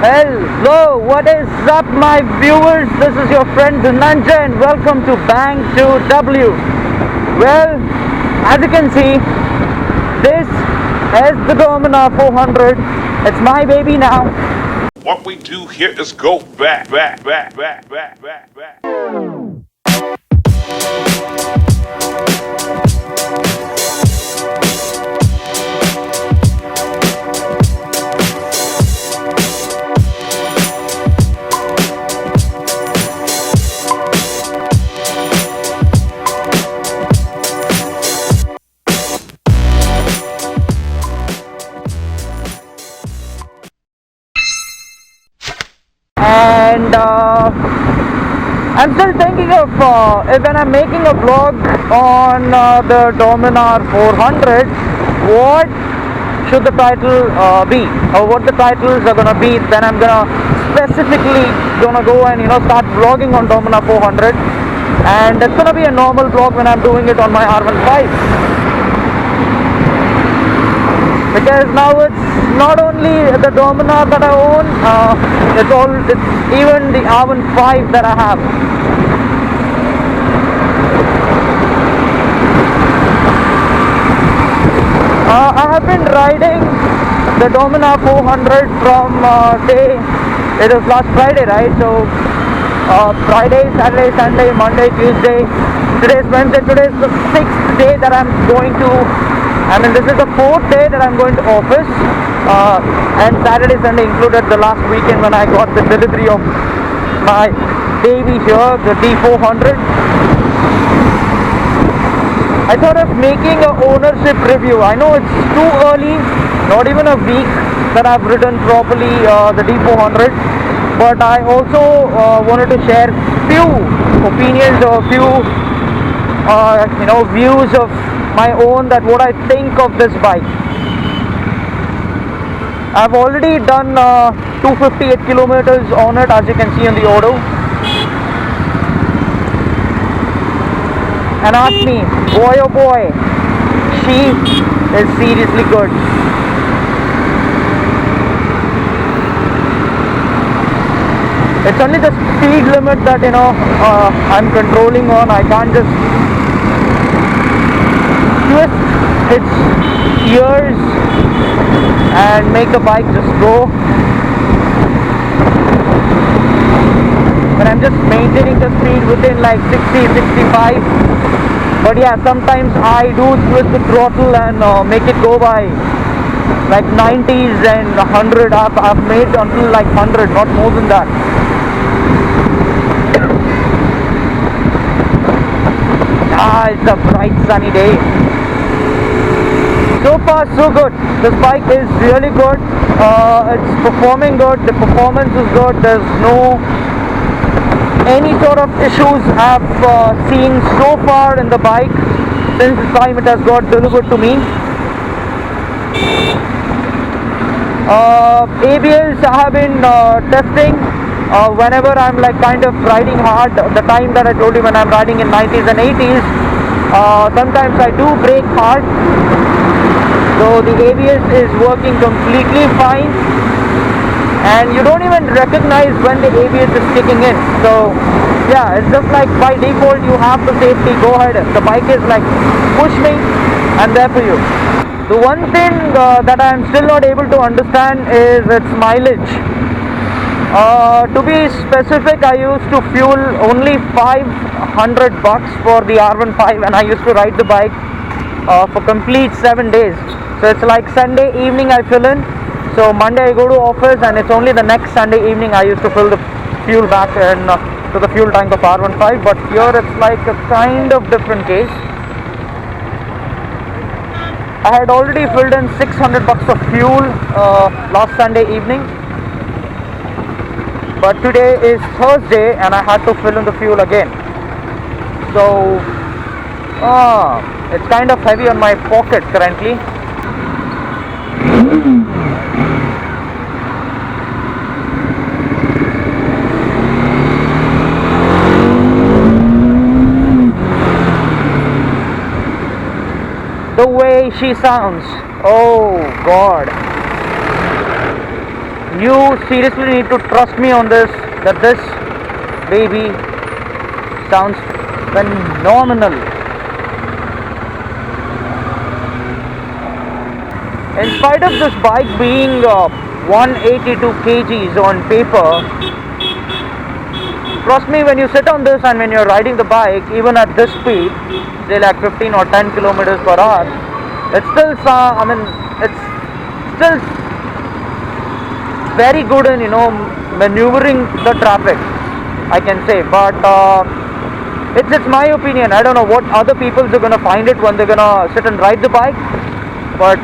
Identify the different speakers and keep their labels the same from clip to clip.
Speaker 1: Hello, what is up, my viewers? This is your friend Dhananjay and welcome to Bang to W. Well, as you can see, this is the Dominar 400. It's my baby now.
Speaker 2: What we do here is go back, back, back, back, back, back, back.
Speaker 1: And I'm still thinking of when I'm making a vlog on the Dominar 400, what should the title be, or what the titles are gonna be. Then I'm gonna specifically go and start vlogging on Dominar 400, and it's gonna be a normal vlog when I'm doing it on my R15. Because now it's not only the Dominar that I own, it's even the R15 that I have. I have been riding the Dominar 400 from it was last Friday, right? So Friday, Saturday, Sunday, Monday, Tuesday, today's Wednesday, today's the 6th day that I'm going to, this is the 4th day that I'm going to office, and Saturday, Sunday included, the last weekend when I got the delivery of my baby here, the D400. I thought of making an ownership review. I know it's too early, not even a week that I've ridden properly the D400, but I also wanted to share few opinions or few views of my own, that what I think of this bike. I've already done 258 kilometers on it, as you can see in the auto. And ask me, boy oh boy, she is seriously good. It's only the speed limit that I'm controlling on. I can't just twist its ears and make the bike just go. But I'm just maintaining the speed within like 60, 65. But yeah, sometimes I do twist the throttle and make it go by like 90s and 100. I've made until like 100, not more than that. It's a bright sunny day. So far so good. This bike is really good. It's performing good. The performance is good. There's no any sort of issues I've seen so far in the bike since the time it has got delivered to me. ABS I have been testing whenever I'm like kind of riding hard. The time that I told you, when I'm riding in 90s and 80s, sometimes I do brake hard. So the ABS is working completely fine, and you don't even recognize when the ABS is kicking in. So yeah, it's just like by default you have the safety. Go ahead, the bike is like, push me, I'm there for you. The one thing that I'm still not able to understand is its mileage. To be specific, I used to fuel only $500 for the R15, and I used to ride the bike for complete 7 days. So it's like Sunday evening I fill in, so Monday I go to office, and it's only the next Sunday evening I used to fill the fuel back in to the fuel tank of R15. But here it's like a kind of different case. I had already filled in $600 of fuel last Sunday evening, but today is Thursday and I had to fill in the fuel again. So it's kind of heavy on my pocket currently. The way she sounds, oh god. You seriously need to trust me on this, that this baby sounds phenomenal. In spite of this bike being 182 kgs on paper, trust me, when you sit on this and when you're riding the bike, even at this speed, say like 15 or 10 kilometers per hour, it's still, it's still very good in, maneuvering the traffic, I can say. But it's my opinion. I don't know what other people are gonna find it when they're gonna sit and ride the bike, but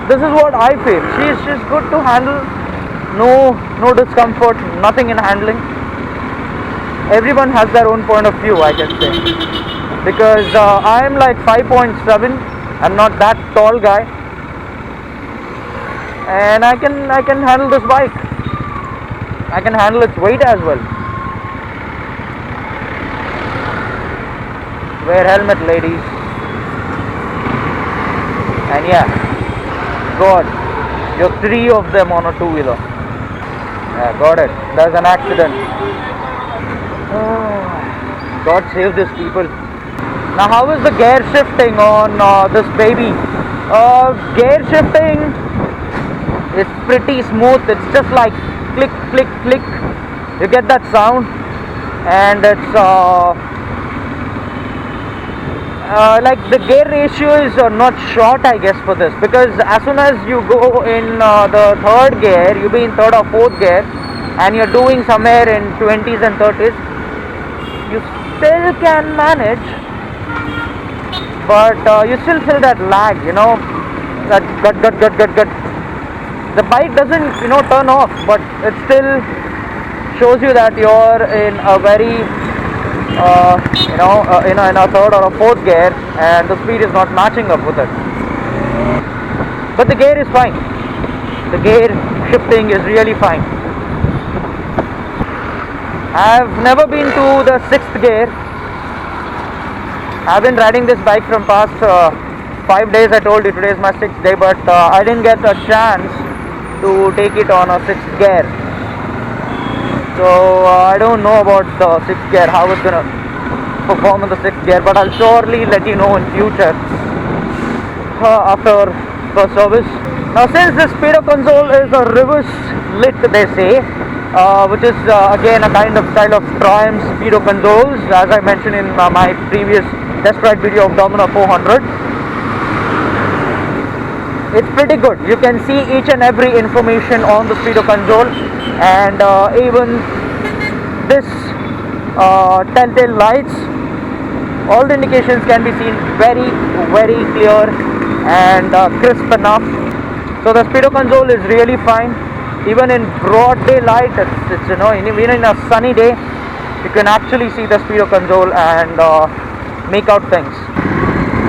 Speaker 1: this is what I feel. She's good to handle. No discomfort, nothing in handling. Everyone has their own point of view, I can say, because I am like 5.7. I'm not that tall guy, and I can handle this bike. I can handle its weight as well. Wear helmet, ladies. And yeah, God, you're 3 of them on a two-wheeler. Yeah, got it. There's an accident. Oh, God save these people. Now, how is the gear shifting on this baby? Gear shifting is pretty smooth. It's just like click, click, click. You get that sound, and it's like the gear ratio is not short, I guess, for this, because as soon as you go in the third gear, you be in third or fourth gear, and you're doing somewhere in 20s and 30s, you still can manage, but you still feel that lag, that gut. The bike doesn't, turn off, but it still shows you that you're in a very in a third or a fourth gear, and the speed is not matching up with it. But the gear is fine. The gear shifting is really fine. I've never been to the 6th gear. I've been riding this bike from past 5 days. I told you today is my 6th day, but I didn't get a chance to take it on a 6th gear. So I don't know about the 6th gear, how it's gonna perform in the 6th gear, but I'll surely let you know in future after the service. Now, since the speedo console is a reverse lit, they say, which is again a kind of style of Triumph speedo consoles, as I mentioned in my previous test ride video of Dominar 400. It's pretty good. You can see each and every information on the speedo console, and even this telltale lights, all the indications can be seen very clear and crisp enough. So the speedo console is really fine. Even in broad daylight, it's even in a sunny day, you can actually see the speedo console and make out things.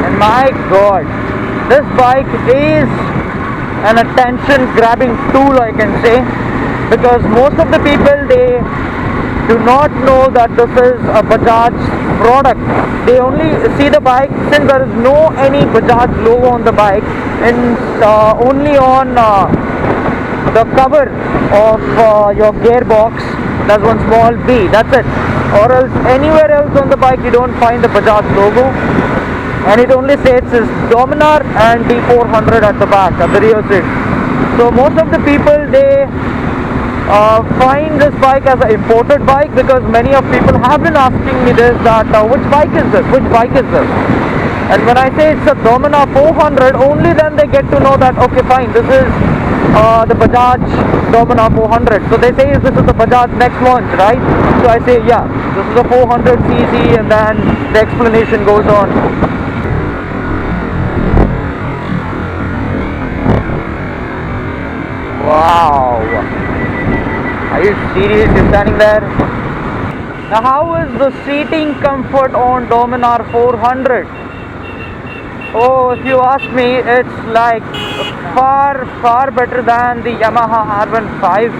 Speaker 1: And my God, this bike is an attention grabbing tool, I can say, because most of the people, they do not know that this is a Bajaj product. They only see the bike, since there is no any Bajaj logo on the bike, and only on the cover of your gearbox there's one small B, that's it. Or else anywhere else on the bike you don't find the Bajaj logo, and it only states is Dominar and D400 at the back, at the rear seat. So most of the people, they find this bike as an imported bike, because many of people have been asking me this, that which bike is this? And when I say it's a Dominar 400, only then they get to know that, okay fine, this is the Bajaj Dominar 400. So they say this is the Bajaj next launch, right? So I say yeah, this is a 400cc, and then the explanation goes on. Wow, are you serious? You're standing there? Now how is the seating comfort on Dominar 400? Oh, if you ask me, it's like far better than the Yamaha R15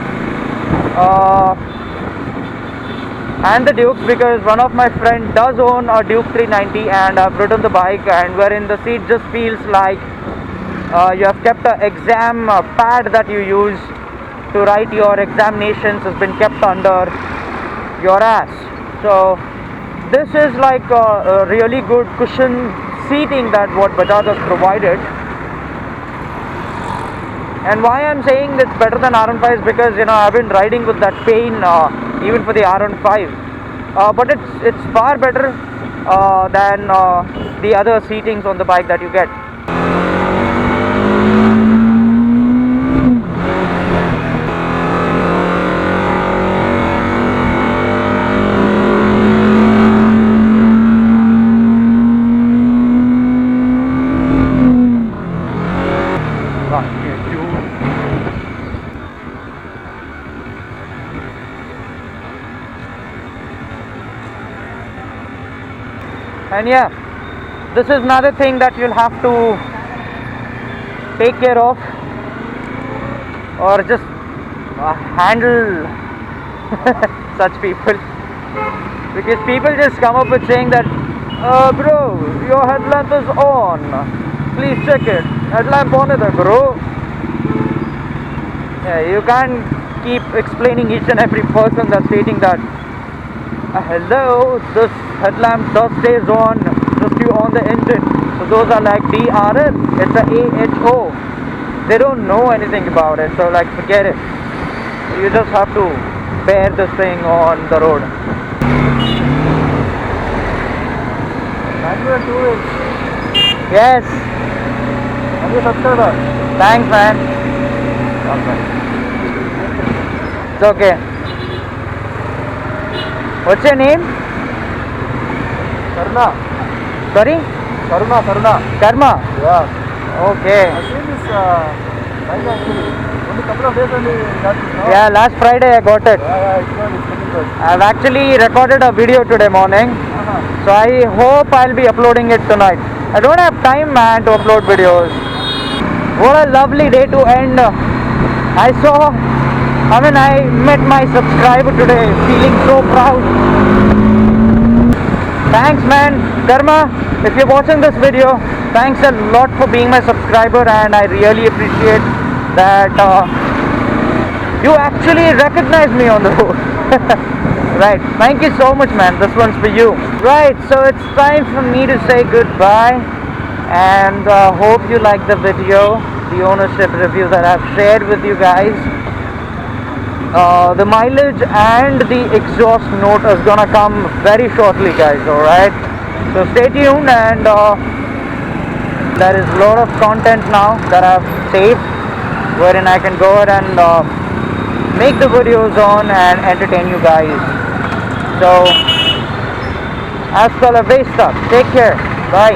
Speaker 1: and the Dukes, because one of my friends does own a Duke 390 and I've ridden the bike, and wherein the seat just feels like You have kept an exam pad that you use to write your examinations has been kept under your ass. So this is like a really good cushion seating that what Bajaj has provided. And why I'm saying it's better than R15 is because I've been riding with that pain even for the R15, but it's far better than the other seatings on the bike that you get. And yeah, this is another thing that you'll have to take care of, or just handle such people, because people just come up with saying that bro, your headlamp is on, please check it, headlamp on hai bro. Yeah, you can't keep explaining each and every person that's stating that hello, this headlamp does stays on just you on the engine. So those are like DRS, it's a AHO. They don't know anything about it, so like forget it. You just have to bear this thing on the road. Yes. Thanks, man. It's okay. What's your name?
Speaker 3: Karna.
Speaker 1: Sorry?
Speaker 3: Karna.
Speaker 1: Karma?
Speaker 3: Yeah.
Speaker 1: Okay.
Speaker 3: I seen this bike actually. Only couple of days only got it, no?
Speaker 1: Yeah, last Friday I got it.
Speaker 3: Yeah, it's good. It's getting good.
Speaker 1: I've actually recorded a video today morning. So I hope I'll be uploading it tonight. I don't have time, man, to upload videos. What a lovely day to end. I met my subscriber today, feeling so proud. Thanks, man. Karma, if you're watching this video, thanks a lot for being my subscriber, and I really appreciate that you actually recognize me on the road. Right, thank you so much, man. This one's for you. Right, so it's time for me to say goodbye, and hope you like the video, the ownership review that I've shared with you guys. The mileage and the exhaust note is gonna come very shortly, guys. Alright, so stay tuned, and there is a lot of content now that I've saved, wherein I can go ahead and make the videos on and entertain you guys. So hasta la vista, take care, bye.